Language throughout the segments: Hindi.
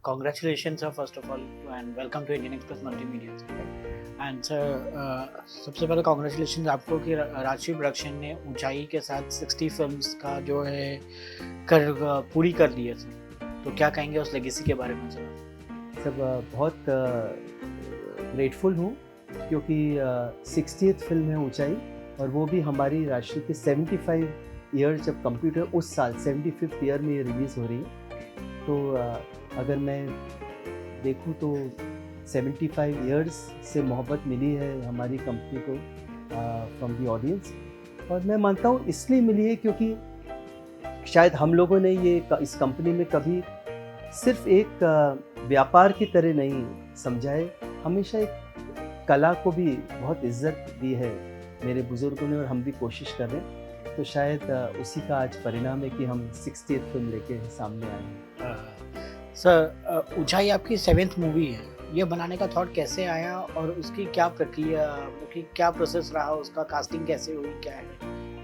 Congratulations, sir, first of all, and welcome to Indian Express Multimedia. And sir, सबसे पहले कॉन्ग्रेचुलेशन आपको कि राजश्री प्रोडक्शन ने ऊंचाई के साथ 60 फिल्म्स का जो है पूरी कर ली है सर। तो क्या कहेंगे उस लेगेसी के बारे में सर? सब बहुत ग्रेटफुल हूँ क्योंकि 60th फिल्म है ऊंचाई, और वो भी हमारी राष्ट्र के 75 ईयर जब कंप्यूटर उस साल 75th ईयर में ये रिलीज़ हो रही है। तो अगर मैं देखूँ तो 75 ईयर्स से मोहब्बत मिली है हमारी कंपनी को फ्रॉम दी ऑडियंस, और मैं मानता हूँ इसलिए मिली है क्योंकि शायद हम लोगों ने ये इस कंपनी में कभी सिर्फ एक व्यापार की तरह नहीं समझा है, हमेशा एक कला को भी बहुत इज्जत दी है मेरे बुजुर्गों ने, और हम भी कोशिश कर रहे हैं। तो शायद उसी का आज परिणाम है कि हम 60th फिल्म लेके सामने आए हैं। सर, ऊंचाई आपकी 7th मूवी है। ये बनाने का थॉट कैसे आया और उसकी क्या प्रक्रिया, कि क्या प्रोसेस रहा, उसका कास्टिंग कैसे हुई, क्या है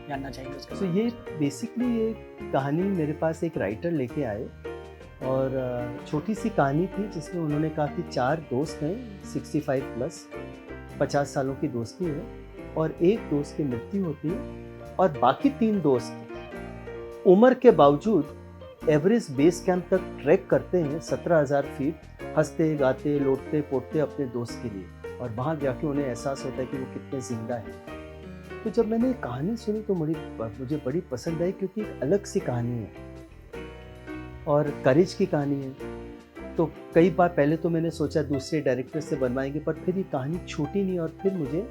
जानना चाहिए उसका। तो ये बेसिकली ये कहानी मेरे पास एक राइटर लेके आए, और छोटी सी कहानी थी जिसमें उन्होंने कहा कि 4 दोस्त हैं 65 प्लस, 50 सालों की दोस्ती है, और एक दोस्त की मृत्यु होती है, और बाकी 3 दोस्त उम्र के बावजूद एवरेस्ट बेस कैंप तक ट्रैक करते हैं 17,000 फीट, हंसते गाते लौटते पोटते अपने दोस्त के लिए, और वहाँ जाके उन्हें एहसास होता है कि वो कितने जिंदा हैं। तो जब मैंने कहानी सुनी तो मुझे बड़ी पसंद आई, क्योंकि एक अलग सी कहानी है और करेज की कहानी है। तो कई बार पहले तो मैंने सोचा दूसरे डायरेक्टर से बनवाएंगे, पर फिर ये कहानी छूटी नहीं, और फिर मुझे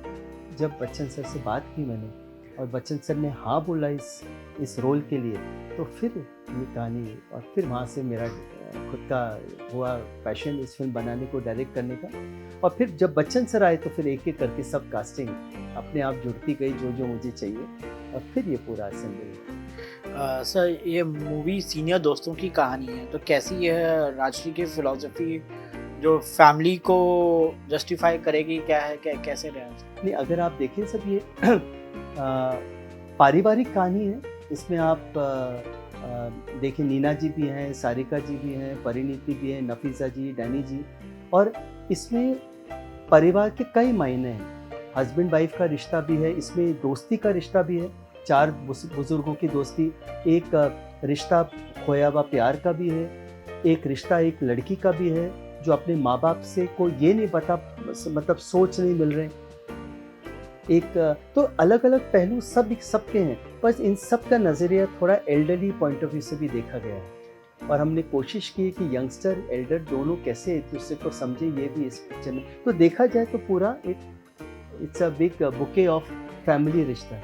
जब बच्चन सर से बात की मैंने, और बच्चन सर ने हाँ बोला इस रोल के लिए, तो फिर ये कहानी, और फिर वहाँ से मेरा खुद का हुआ पैशन इस फिल्म बनाने को, डायरेक्ट करने का। और फिर जब बच्चन सर आए तो फिर एक एक करके सब कास्टिंग अपने आप जुड़ती गई जो मुझे चाहिए, और फिर ये पूरा असेंबल। सर, ये मूवी सीनियर दोस्तों की कहानी है, तो कैसी है राजश्री की फिलॉसफी जो फैमिली को जस्टिफाई करेगी, क्या है, कैसे रहे? नहीं, अगर आप देखें सब ये पारिवारिक कहानी है। इसमें आप देखिए नीना जी भी हैं, सारिका जी भी हैं, परिणीति भी हैं, नफीसा जी, डैनी जी, और इसमें परिवार के कई मायने हैं। हस्बैंड वाइफ का रिश्ता भी है, इसमें दोस्ती का रिश्ता भी है, 4 बुजुर्गों की दोस्ती, एक रिश्ता खोया हुआ प्यार का भी है, एक रिश्ता एक लड़की का भी है जो अपने माँ बाप से को ये नहीं पता, मतलब सोच नहीं मिल रहे, एक तो अलग अलग पहलू सबके हैं, बस इन सब का नज़रिया थोड़ा एल्डरली पॉइंट ऑफ व्यू से भी देखा गया है, और हमने कोशिश की कि यंगस्टर एल्डर दोनों कैसे एक दूसरे को समझे, ये भी इस पिक्चर में। तो देखा जाए तो पूरा it's a big bouquet of family रिश्ता।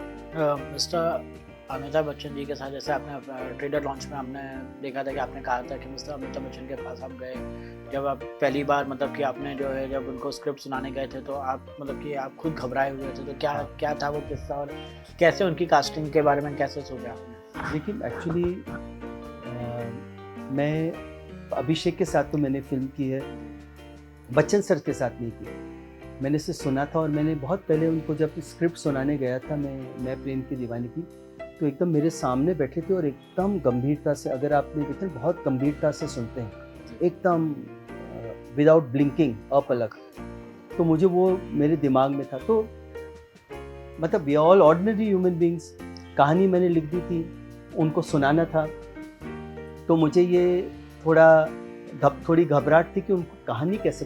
मिस्टर अमिताभ बच्चन जी के साथ, जैसे आपने ट्रेलर लॉन्च में आपने देखा था कि आपने कहा था कि मिस्टर अमिताभ बच्चन के पास आप गए जब आप पहली बार, मतलब कि आपने जो है जब उनको स्क्रिप्ट सुनाने गए थे, तो आप मतलब कि आप खुद घबराए हुए थे, तो क्या था वो किस्सा, और कैसे उनकी कास्टिंग के बारे में कैसे सोचा आपने? लेकिन एक्चुअली मैं अभिषेक के साथ तो मैंने फिल्म की है, बच्चन सर के साथ नहीं की। मैंने इसे सुना था, और मैंने बहुत पहले उनको जब स्क्रिप्ट सुनाने गया था, मैं प्रेम की दीवानी की, तो एकदम मेरे सामने बैठे थे और एकदम गंभीरता से, अगर आपने देखा बहुत गंभीरता से सुनते हैं, एकदम विदाउट ब्लिंकिंग, अपलक। तो मुझे वो मेरे दिमाग में था, तो मतलब we all ordinary human beings, कहानी मैंने लिख दी थी, उनको सुनाना था, तो मुझे ये थोड़ी घबराहट थी कि उनको कहानी कैसे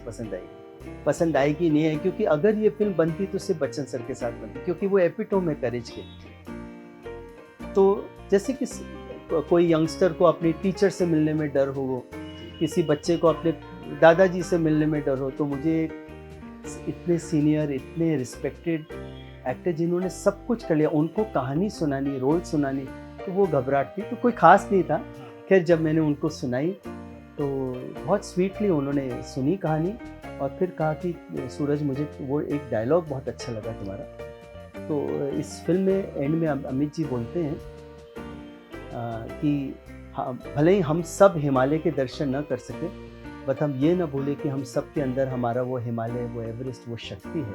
पसंद आएगी नहीं है, क्योंकि अगर ये फिल्म बनती तो सिर्फ बच्चन सर के साथ बनती, क्योंकि वो एपिटोम है करेज के। तो जैसे कि कोई यंगस्टर को अपने टीचर से मिलने में डर हो, किसी बच्चे को अपने दादाजी से मिलने में डर हो, तो मुझे इतने सीनियर, इतने रिस्पेक्टेड एक्टर जिन्होंने सब कुछ कर लिया, उनको कहानी सुनानी, रोल सुनानी, तो वो घबराहट थी, तो कोई खास नहीं था। खैर जब मैंने उनको सुनाई तो बहुत स्वीटली उन्होंने सुनी कहानी, और फिर कहा कि सूरज, मुझे वो एक डायलॉग बहुत अच्छा लगा तुम्हारा। तो इस फिल्म में एंड में अमित जी बोलते हैं कि भले ही हम सब हिमालय के दर्शन न कर सके, बट हम ये ना भूले कि हम सब के अंदर हमारा वो हिमालय, वो एवरेस्ट, वो शक्ति है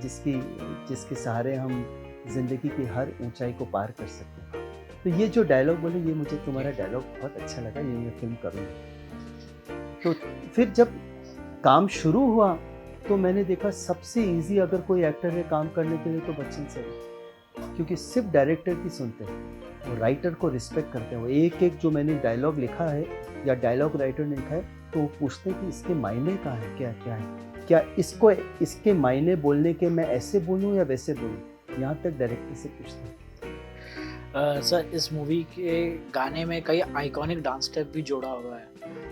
जिसके सहारे हम जिंदगी की हर ऊंचाई को पार कर सकते हैं। तो ये जो डायलॉग बोले, ये मुझे तुम्हारा डायलॉग बहुत अच्छा लगा, ये मैं फिल्म करूँगा। तो फिर जब काम शुरू हुआ तो मैंने देखा सबसे इजी अगर कोई एक्टर है काम करने के लिए तो बच्चन सर है, क्योंकि सिर्फ डायरेक्टर की सुनते हैं, वो राइटर को रिस्पेक्ट करते हैं। वो एक एक जो मैंने डायलॉग लिखा है या डायलॉग राइटर ने लिखा है तो वो पूछते हैं कि इसके मायने कहाँ है, क्या क्या है, क्या इसको इसके मायने बोलने के मैं ऐसे बोलूँ या वैसे बोलूँ, यहाँ तक डायरेक्टर से पूछते हैं। सर इस मूवी के गाने में कई आइकॉनिक डांस स्टेप भी जोड़ा हुआ है,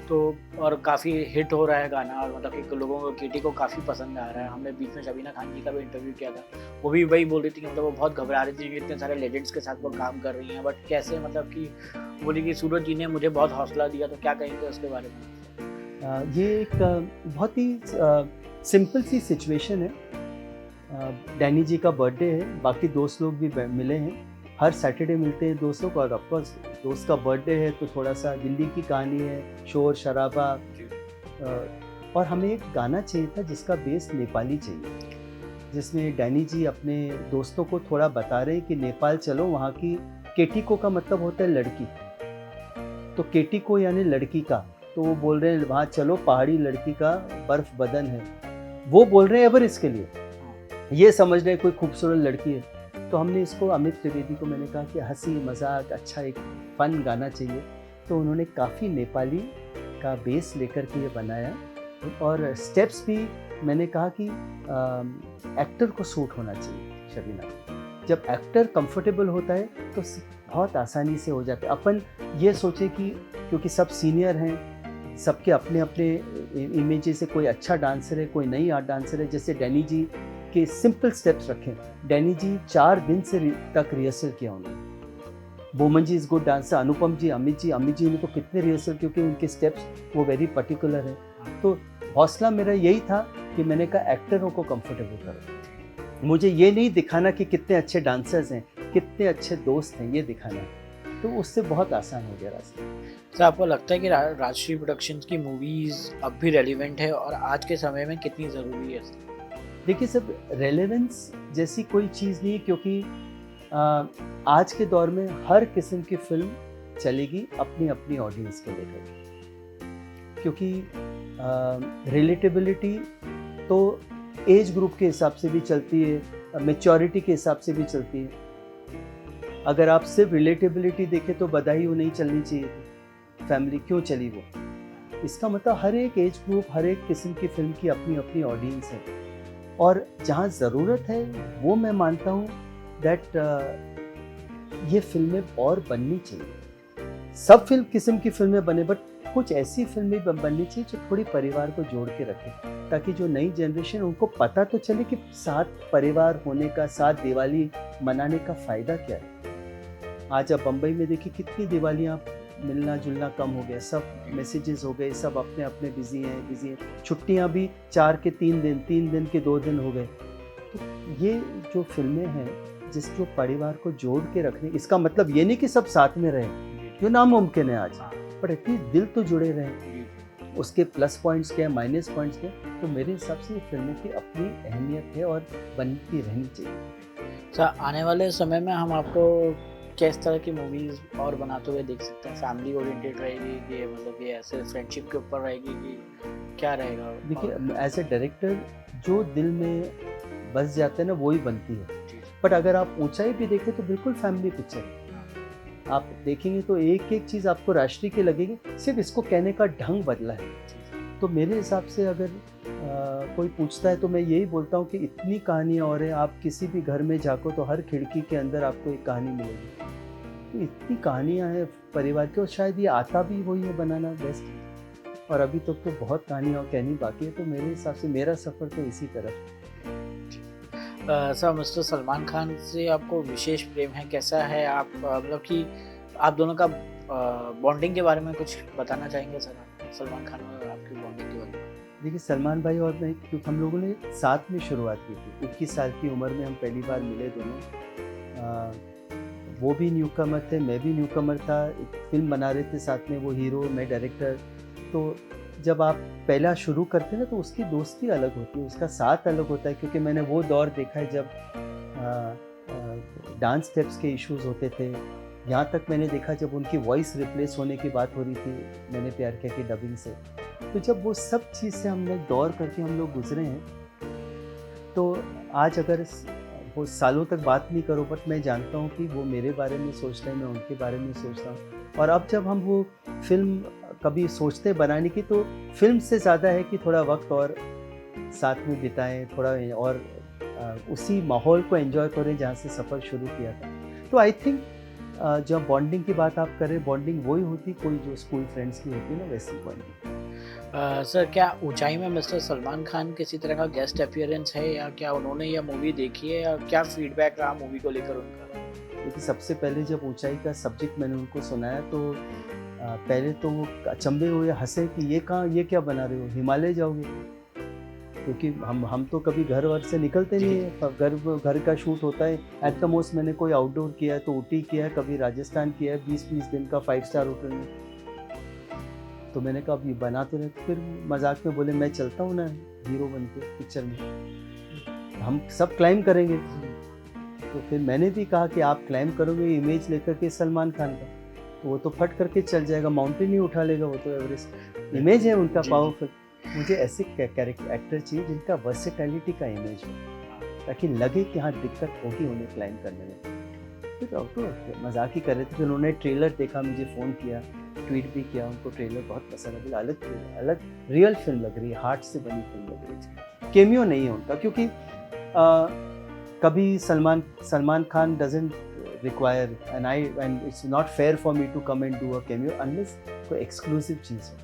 तो और काफ़ी हिट हो रहा है गाना, और मतलब कि लोगों को केटी को काफ़ी पसंद आ रहा है। हमने बीच में शबीना खान जी का भी इंटरव्यू किया था, वो भी वही बोल रही थी कि मतलब वो बहुत घबरा रही थी कि इतने सारे लेजेंड्स के साथ वो काम कर रही हैं, बट कैसे मतलब कि बोली कि सूरज जी ने मुझे बहुत हौसला दिया, तो क्या कहेंगे उसके बारे में? ये एक बहुत ही सिंपल सी सिचुएशन है। डैनी जी का बर्थडे है, बाकी दोस्त लोग भी मिले हैं, हर सैटरडे मिलते हैं दोस्तों को, और ऑफकोर्स दोस्त का बर्थडे है तो थोड़ा सा दिल्ली की कहानी है, शोर शराबा, और हमें एक गाना चाहिए था जिसका बेस नेपाली चाहिए, जिसमें डैनी जी अपने दोस्तों को थोड़ा बता रहे हैं कि नेपाल चलो, वहाँ की केटिको का मतलब होता है लड़की, तो केटिको यानी लड़की का, तो वो बोल रहे हैं वहाँ चलो पहाड़ी लड़की का बर्फ बदन है, वो बोल रहे हैं एवरेस्ट के लिए, ये समझ रहे हैं कोई खूबसूरत लड़की है। तो हमने इसको अमित त्रिवेदी को मैंने कहा कि हंसी मजाक अच्छा एक फन गाना चाहिए, तो उन्होंने काफ़ी नेपाली का बेस लेकर के ये बनाया, और स्टेप्स भी मैंने कहा कि एक्टर को सूट होना चाहिए शबीना। जब एक्टर कंफर्टेबल होता है तो बहुत आसानी से हो जाता है। अपन ये सोचे कि क्योंकि सब सीनियर हैं, सबके अपने अपने इमेजेस से, कोई अच्छा डांसर है, कोई नई आर्ट डांसर है, जैसे डैनी जी के सिंपल स्टेप्स रखें। डैनी जी 4 दिन से तक रिहर्सल किया उन्होंने। बोमन जी इज़ गुड डांसर, अनुपम जी, अमित जी ने तो कितने रिहर्सल, क्योंकि उनके स्टेप्स वो वेरी पर्टिकुलर है। तो हौसला मेरा यही था कि मैंने कहा एक्टरों को कंफर्टेबल करो, मुझे ये नहीं दिखाना कि कितने अच्छे डांसर्स हैं, कितने अच्छे दोस्त हैं, ये दिखाना है, तो उससे बहुत आसान हो गया रास्ता। सर आपको लगता है कि राजश्री प्रोडक्शंस की मूवीज़ अब भी रेलिवेंट है, और आज के समय में कितनी ज़रूरी है? देखिए सब रेलेवेंस जैसी कोई चीज़ नहीं है, क्योंकि आज के दौर में हर किस्म की फिल्म चलेगी अपनी अपनी ऑडियंस को लेकर, क्योंकि रिलेटेबिलिटी तो एज ग्रुप के हिसाब से भी चलती है, मैच्योरिटी के हिसाब से भी चलती है। अगर आप सिर्फ रिलेटेबिलिटी देखें तो बधाई नहीं चलनी चाहिए थी, फैमिली क्यों चली वो? इसका मतलब हर एक एज ग्रुप, हर एक किस्म की फिल्म की अपनी अपनी ऑडियंस है, और जहाँ ज़रूरत है वो मैं मानता हूँ दैट ये फिल्में और बननी चाहिए। सब फिल्म किस्म की फिल्में बने, बट कुछ ऐसी फिल्में बननी चाहिए जो थोड़ी परिवार को जोड़ के रखें, ताकि जो नई जनरेशन उनको पता तो चले कि साथ परिवार होने का, साथ दिवाली मनाने का फ़ायदा क्या है। आज आप बम्बई में देखिए कितनी दिवालियाँ, मिलना जुलना कम हो गया, सब मैसेजेस हो गए, सब अपने अपने बिजी हैं। छुट्टियाँ भी 4 के 3 दिन, 3 दिन के 2 दिन हो गए। तो ये जो फिल्में हैं जो परिवार को जोड़ के रखने, इसका मतलब ये नहीं कि सब साथ में रहें, जो नामुमकिन है आज, पर एटलीस्ट दिल तो जुड़े रहें। उसके प्लस पॉइंट्स क्या है, माइनस पॉइंट्स क्या है, तो मेरे हिसाब से फिल्मों की अपनी अहमियत है और बनती रहनी चाहिए। सर आने वाले समय में हम आपको किस तरह की मूवीज़ और बनाते हुए देख सकते हैं? फैमिली ओरिएंटेड रहेगी कि मतलब कि ऐसे फ्रेंडशिप के ऊपर रहेगी, कि क्या रहेगा? देखिए एज ए डायरेक्टर जो दिल में बस जाते हैं ना वही बनती है, बट अगर आप ऊंचाई भी देखें तो बिल्कुल फैमिली पिक्चर है। आप देखेंगे तो एक एक चीज़ आपको राष्ट्रीय की लगेगी, सिर्फ इसको कहने का ढंग बदला है। तो मेरे हिसाब से अगर कोई पूछता है तो मैं यही बोलता हूँ कि इतनी कहानियाँ और हैं, आप किसी भी घर में झाँको तो हर खिड़की के अंदर आपको एक कहानी मिलेगी। तो इतनी कहानियाँ हैं परिवार की, और शायद ये आता भी वही है बनाना बेस्ट, और अभी तक तो बहुत कहानियाँ कहनी बाकी है। तो मेरे हिसाब से मेरा सफ़र तो इसी तरफ। सर मिस्टर सलमान खान से आपको विशेष प्रेम है, कैसा है? आप मतलब कि आप दोनों का बॉन्डिंग के बारे में कुछ बताना चाहेंगे सर? सलमान खान और आपकी बॉन्डिंग के बारे में। देखिए सलमान भाई और मैं, क्योंकि हम लोगों ने साथ में शुरुआत की थी, 21 साल की उम्र में हम पहली बार मिले दोनों। वो भी न्यू कमर थे, मैं भी न्यू कमर था, एक फिल्म बना रहे थे साथ में, वो हीरो मैं डायरेक्टर। तो जब आप पहला शुरू करते हैं ना तो उसकी दोस्ती अलग होती है, उसका साथ अलग होता है, क्योंकि मैंने वो दौर देखा है जब डांस स्टेप्स के इश्यूज होते थे। यहाँ तक मैंने देखा जब उनकी वॉइस रिप्लेस होने की बात हो रही थी, मैंने प्यार किया कि डबिंग से, तो जब वो सब चीज़ से हम लोग दौर करके हम लोग गुजरे हैं, तो आज अगर वो सालों तक बात नहीं करो, बट मैं जानता हूँ कि वो मेरे बारे में सोच रहे हैं, मैं उनके बारे में सोचता हूँ। और अब जब हम वो फिल्म कभी सोचते हैं बनाने की, तो फिल्म से ज़्यादा है कि थोड़ा वक्त और साथ में बिताएं, थोड़ा और उसी माहौल को एंजॉय करें जहाँ से सफ़र शुरू किया था। तो आई थिंक जब बॉन्डिंग की बात आप कर रहे हैं, बॉन्डिंग वही होती कोई जो स्कूल फ्रेंड्स की होती है ना, वैसी बॉन्डिंग। सर क्या ऊंचाई में मिस्टर सलमान खान किसी तरह का गेस्ट अपीयरेंस है, या क्या उन्होंने यह मूवी देखी है, या क्या फीडबैक रहा मूवी को लेकर उनका? क्योंकि सबसे पहले जब ऊंचाई का सब्जेक्ट मैंने उनको सुनाया, तो पहले तो वो अचंभे हुए, हंसे कि ये कहाँ, ये क्या बना रहे हो, हिमालय जाओगे? क्योंकि हम तो कभी घर वर से निकलते नहीं है, घर का शूट होता है। एट द मोस्ट मैंने कोई आउटडोर किया है तो ऊटी किया है, कभी राजस्थान किया है 20-20 दिन का 5 स्टार होटल में। तो मैंने कहा अब ये बना तो रहे, तो फिर मजाक में बोले मैं चलता हूँ ना हीरो बन के पिक्चर में, हम सब क्लाइम करेंगे। तो फिर मैंने भी कहा कि आप क्लाइम करोगे इमेज लेकर के सलमान खान का, तो वो तो फट करके चल जाएगा, माउंटेन ही उठा लेगा वो तो, एवरेस्ट। इमेज है उनका पावरफुल। मुझे ऐसे कैरेक्टर एक्टर चाहिए जिनका वर्सेटैलिटी का इमेज हो, ताकि लगे कि हाँ दिक्कत होगी उन्हें क्लाइम करने में। फिर तो मजाक ही कर रहे थे। फिर उन्होंने ट्रेलर देखा, मुझे फ़ोन किया, ट्वीट भी किया, उनको ट्रेलर बहुत पसंद है। अलग रियल फिल्म लग रही है, हार्ट से बनी फिल्म लग रही है। केमियो नहीं है उनका, क्योंकि कभी Salman Khan doesn't require and it's not fair for me to come and do a cameo unless कोई एक्सक्लूसिव चीज़ हो।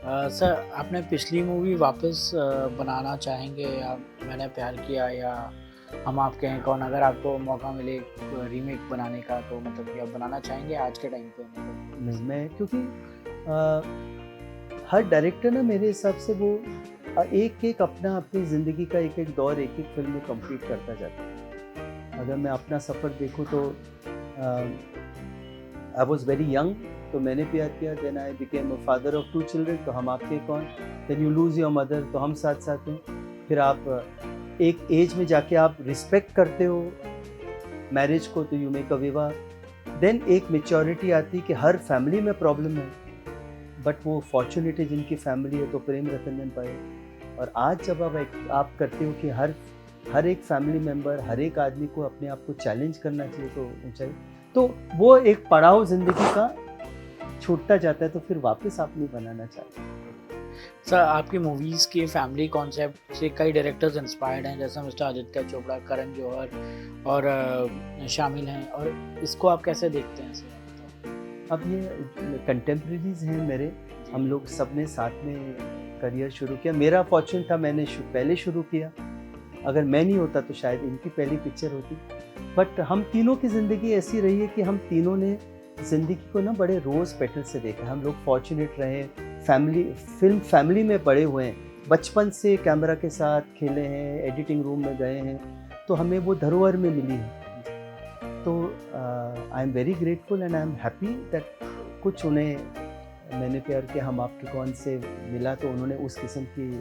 सर आपने पिछली मूवी वापस बनाना चाहेंगे, या मैंने प्यार किया, या हम आपके हैं कौन, अगर आपको मौका मिले रीमेक बनाने का, तो मतलब कि आप बनाना चाहेंगे आज के टाइम पे? मतलब नहीं, मैं क्योंकि हर डायरेक्टर ना मेरे हिसाब से वो एक अपनी ज़िंदगी का एक दौर एक फिल्म में कंप्लीट करता जाता है। अगर मैं अपना सफ़र देखूँ तो आई वॉज वेरी यंग, तो Maine Pyar Kiya, then I became a father of 2 children, तो Hum Aapke Kaun, then you lose your mother, तो हम साथ साथ हैं। फिर आप एक एज में जाके आप रिस्पेक्ट करते हो मैरिज को, तो यू मेक अ विवाह। देन एक मेच्योरिटी आती कि हर फैमिली में प्रॉब्लम है, बट वो फॉर्चुनेट है जिनकी फैमिली है तो प्रेम रतन में पाए। और आज जब आप करते हो कि हर एक फैमिली मेम्बर, हर एक आदमी को अपने आप को चैलेंज करना चाहिए, तो ऊंचाई, तो वो एक पड़ाव ज़िंदगी का छूटता जाता है, तो फिर वापस आप नहीं बनाना चाहते। सर आपकी मूवीज़ के फैमिली कॉन्सेप्ट से कई डायरेक्टर्स इंस्पायर्ड हैं, जैसे मिस्टर आदित्य चोपड़ा, करण जौहर और शामिल हैं, और इसको आप कैसे देखते हैं सर? अब ये कंटेम्प्रेरीज हैं मेरे, हम लोग सब ने साथ में करियर शुरू किया। मेरा फॉर्चून था, मैंने पहले शुरू किया, अगर मैं नहीं होता तो शायद इनकी पहली पिक्चर होती। बट हम तीनों की ज़िंदगी ऐसी रही है कि हम तीनों ने ज़िंदगी को ना बड़े रोज़ पेटल से देखा। हम लोग फॉर्चुनेट रहे, फैमिली में बड़े हुए हैं, बचपन से कैमरा के साथ खेले हैं, एडिटिंग रूम में गए हैं, तो हमें वो धरोहर में मिली है। तो I am very grateful and I am happy that कुछ उन्हें मैंने प्यार किया, हम आपके कौन से मिला, तो उन्होंने उस किस्म की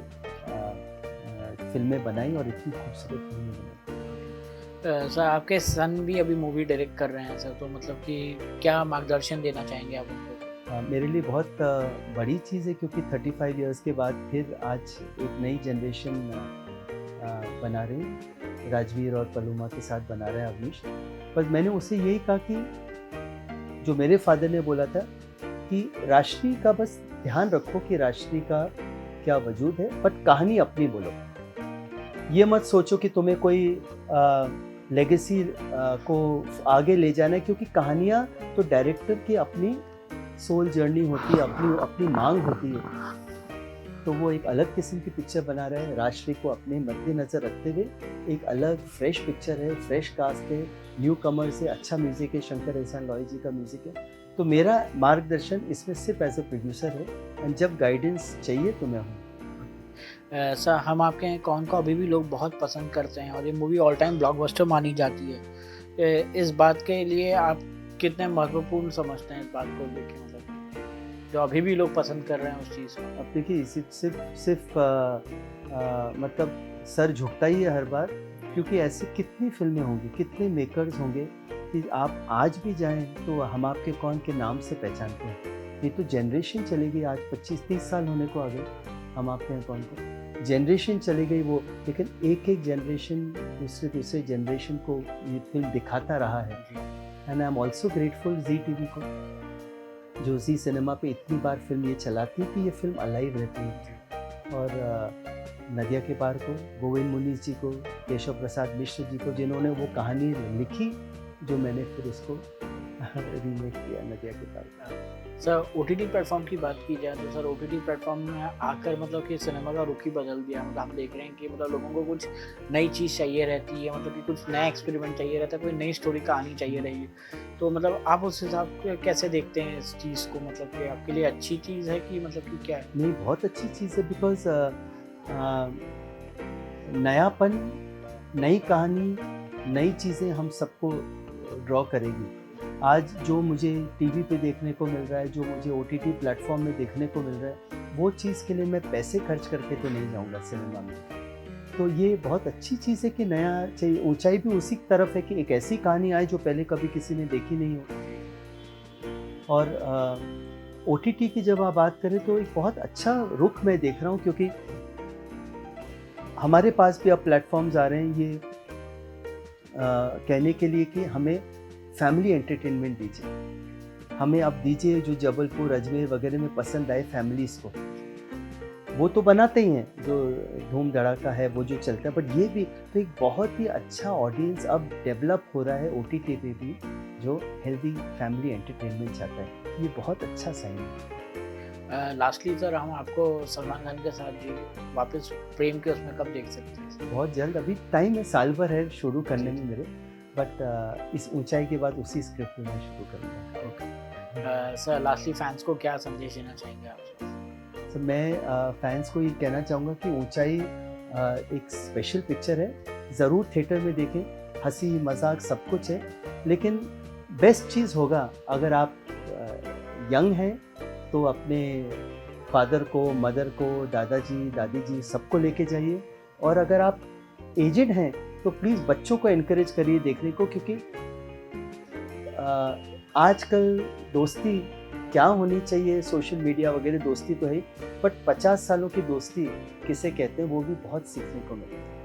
फिल्में बनाई और इतनी खूबसूरत फिल्में बनाई। सर आपके सन भी अभी मूवी डायरेक्ट कर रहे हैं सर, तो मतलब कि क्या मार्गदर्शन देना चाहेंगे आप उनको? मेरे लिए बहुत बड़ी चीज़ है, क्योंकि 35 इयर्स के बाद फिर आज एक नई जनरेशन बना रहे हैं, राजवीर और पलूमा के साथ बना रहे हैं अवनीश। पर मैंने उससे यही कहा कि जो मेरे फादर ने बोला था कि राष्ट्रीय का बस ध्यान रखो कि राष्ट्रीय का क्या वजूद है, बट कहानी अपनी बोलो। ये मत सोचो कि तुम्हें कोई लेगेसी को आगे ले जाना है, क्योंकि कहानियाँ तो डायरेक्टर की अपनी सोल जर्नी होती है, अपनी मांग होती है। तो वो एक अलग किस्म की पिक्चर बना रहे हैं, राष्ट्रीय को अपने मद्देनजर रखते हुए। एक अलग फ्रेश पिक्चर है, फ्रेश कास्ट है, न्यू कमर से अच्छा म्यूजिक है, शंकर एहसान लॉय जी का म्यूजिक है। तो मेरा मार्गदर्शन इसमें सिर्फ एज ए प्रोड्यूसर है, और जब गाइडेंस चाहिए तो मैं हूँ। सर हम आपके हैं कौन को अभी भी लोग बहुत पसंद करते हैं, और ये मूवी ऑल टाइम ब्लॉकबस्टर मानी जाती है। इस बात के लिए आप कितने महत्वपूर्ण समझते हैं इस बात को लेके, मतलब जो अभी भी लोग पसंद कर रहे हैं उस चीज़ को? अब देखिए, सिर्फ मतलब सर झुकता ही है हर बार, क्योंकि ऐसी कितनी फिल्में होंगी, कितने मेकर्स होंगे कि आप आज भी जाएं तो हम आपके कौन के नाम से पहचानते हैं। ये तो जनरेशन चली गई, आज 25-30 साल होने को आ गए, हम आपके हैं कौन को, जनरेशन चली गई वो, लेकिन एक एक जनरेशन दूसरे जनरेशन को ये फिल्म दिखाता रहा है। And I am also grateful Zee TV को, जो जी सिनेमा पे इतनी बार फिल्म ये चलाती है कि ये फिल्म अलाइव रहती है। और नदिया के पार को, गोविंद मुनीस जी को, केशव प्रसाद मिश्र जी को, जिन्होंने वो कहानी लिखी जो मैंने फिर उसको रीमेक किया, नदिया के पार। सर ओटीटी प्लेटफॉर्म की बात की जाए तो सर ओटीटी प्लेटफॉर्म में आकर मतलब कि सिनेमा का रुख ही बदल दिया। मतलब हम देख रहे हैं कि मतलब लोगों को कुछ नई चीज़ चाहिए रहती है, मतलब कि कुछ नया एक्सपेरिमेंट चाहिए रहता है, कोई नई स्टोरी कहानी चाहिए रही है। तो मतलब आप उस हिसाब से कैसे देखते हैं इस चीज़ को, मतलब कि आपके लिए अच्छी चीज़ है कि मतलब कि क्या है? नहीं, बहुत अच्छी चीज़ है, बिकॉज नयापन, नई कहानी, नई चीज़ें हम सबको ड्रॉ करेगी। आज जो मुझे टीवी पे देखने को मिल रहा है, जो मुझे ओटीटी प्लेटफॉर्म में देखने को मिल रहा है, वो चीज़ के लिए मैं पैसे खर्च करके तो नहीं जाऊंगा सिनेमा में। तो ये बहुत अच्छी चीज़ है कि नया चाहिए। ऊंचाई भी उसी तरफ है कि एक ऐसी कहानी आए जो पहले कभी किसी ने देखी नहीं हो। और ओटीटी की जब आप बात करें तो एक बहुत अच्छा रुख मैं देख रहा हूँ, क्योंकि हमारे पास भी अब प्लेटफॉर्म्स आ रहे हैं ये कहने के लिए कि हमें फैमिली एंटरटेनमेंट दीजिए, हमें अब दीजिए जो जबलपुर, अजमेर वगैरह में पसंद आए फैमिलीज़ को। वो तो बनाते ही हैं, जो धूम धड़ाका है वो जो चलता है, बट ये भी तो एक बहुत ही अच्छा ऑडियंस अब डेवलप हो रहा है ओटीटी पे भी, जो हेल्दी फैमिली एंटरटेनमेंट चाहता है। ये बहुत अच्छा साइन है। लास्टली सर हम आपको सलमान खान के साथ जी वापस प्रेम के उसमें कब देख सकते हैं? बहुत जल्द, अभी टाइम है, साल भर है शुरू करने में मेरे, बट इस ऊंचाई के बाद उसी स्क्रिप्ट में मैं शुरू करूँगा। सर लास्टली फैंस को क्या संदेश देना चाहेंगे आप? तो मैं फैंस को ये कहना चाहूँगा कि ऊंचाई एक स्पेशल पिक्चर है, ज़रूर थिएटर में देखें, हंसी मजाक सब कुछ है, लेकिन बेस्ट चीज़ होगा अगर आप यंग हैं तो अपने फादर को, मदर को, दादाजी दादी जी सबको लेके जाइए, और अगर आप एजेड हैं तो प्लीज़ बच्चों को एनकरेज करिए देखने को, क्योंकि आजकल दोस्ती क्या होनी चाहिए, सोशल मीडिया वगैरह दोस्ती तो है, बट 50 सालों की दोस्ती किसे कहते हैं वो भी बहुत सीखने को मिलता है।